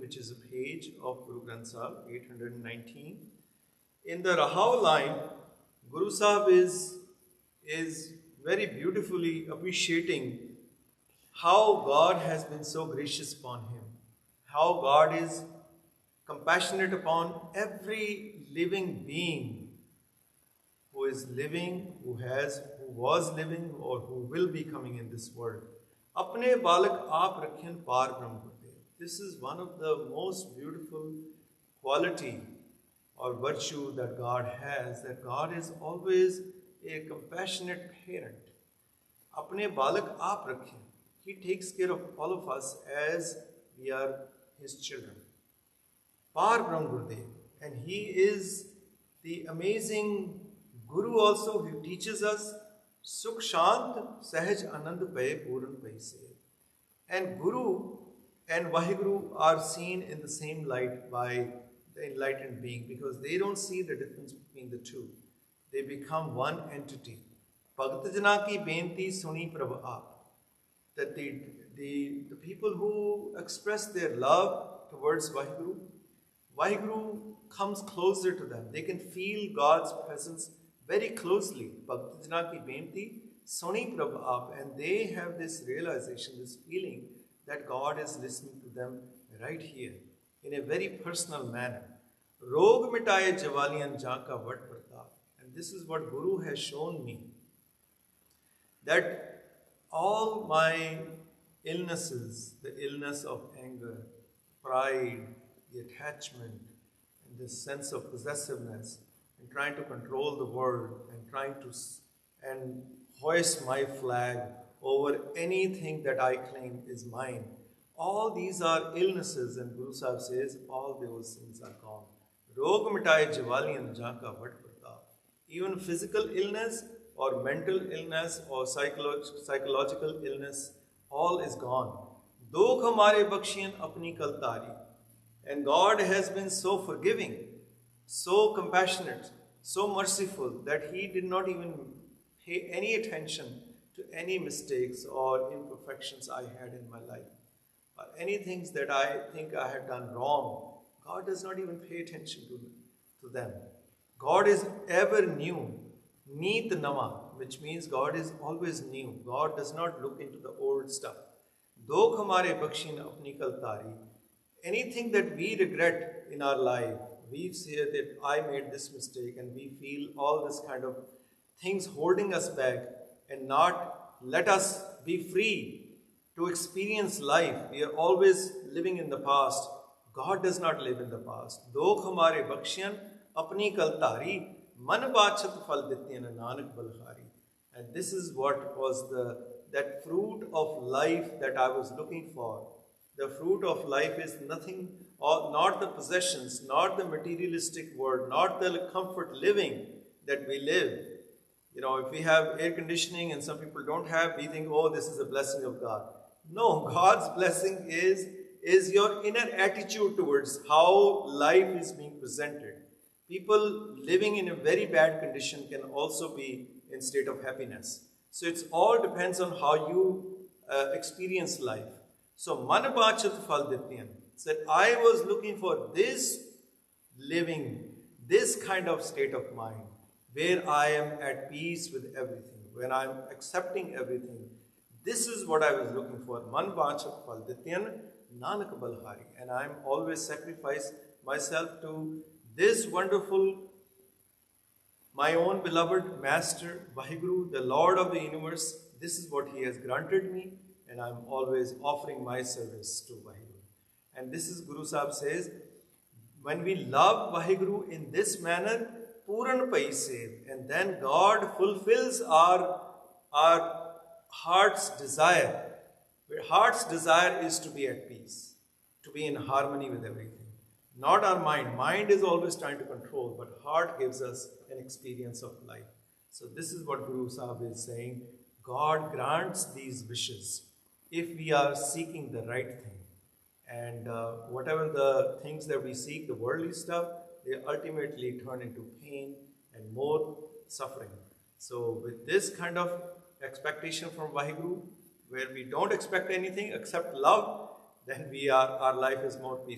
which is a page of Guru Granth Sahib, 819. In the Rahav line, Guru Sahib is very beautifully appreciating how God has been so gracious upon him, how God is compassionate upon every living being who is living, who was living, or who will be coming in this world. Apne balak aap rakhin par brahm gurde. This is one of the most beautiful quality or virtue that God has, that God is always a compassionate parent. Apne balak aap rakhin. He takes care of all of us as we are his children. Par Brahm Gurudev. And he is the amazing Guru also who teaches us Sukh Shant Sahaj Anand Paye Puran Paise. And Guru and Vaheguru are seen in the same light by the enlightened being, because they don't see the difference between the two. They become one entity. Bhagat Jana ki benti suni prabh aap. That the people who express their love towards Vaheguru comes closer to them. They can feel God's presence very closely. Bhakt Jana ki benti suni prabh aap. And they have this realization, this feeling that God is listening to them right here in a very personal manner. Rog mitaye javaliyan janka vat pratap. And this is what Guru has shown me, that all my illnesses, the illness of anger, pride, the attachment, and this sense of possessiveness, and trying to control the world, and trying to hoist my flag over anything that I claim is mine. All these are illnesses, and Guru Sahib says all those things are gone. Rog mitaye javaliyan janka vat pratap. Even physical illness or mental illness or psychological illness, all is gone. Dokh hamare bakshiyan apni kaltari. And God has been so forgiving, so compassionate, so merciful, that he did not even pay any attention to any mistakes or imperfections I had in my life, or any things that I think I had done wrong. God does not even pay attention to them. God is ever new. Neet Nama, which means God is always new. God does not look into the old stuff. Dokh hamare bakshin apni kaltari. Anything that we regret in our life, we say that I made this mistake, and we feel all this kind of things holding us back and not let us be free to experience life. We are always living in the past. God does not live in the past. Dokh hamare bakshin apni kaltari. Man bachat phal dityan nanak balhari. And this is what was that fruit of life that I was looking for. The fruit of life is nothing, or not the possessions, not the materialistic world, not the comfort living that we live. You know, if we have air conditioning and some people don't have, we think, oh, this is a blessing of God. No, God's blessing is your inner attitude towards how life is being presented. People living in a very bad condition can also be in state of happiness. So it's all depends on how you experience life. So man bachat phal dityan said, I was looking for this living, this kind of state of mind, where I am at peace with everything, when I am accepting everything. This is what I was looking for. Man bachat phal dityan nanak balhari. And I am always sacrifice myself to this wonderful, my own beloved Master, Vaheguru, the Lord of the universe. This is what he has granted me, and I'm always offering my service to Vaheguru. And this is, Guru Sahib says, when we love Vaheguru in this manner, Puran Paise, and then God fulfills our heart's desire. Where heart's desire is to be at peace, to be in harmony with everything. Not our mind. Mind is always trying to control, but heart gives us an experience of life. So this is what Guru Sahib is saying. God grants these wishes if we are seeking the right thing. And whatever the things that we seek, the worldly stuff, they ultimately turn into pain and more suffering. So with this kind of expectation from Vaheguru, where we don't expect anything except love, then our life is more peaceful.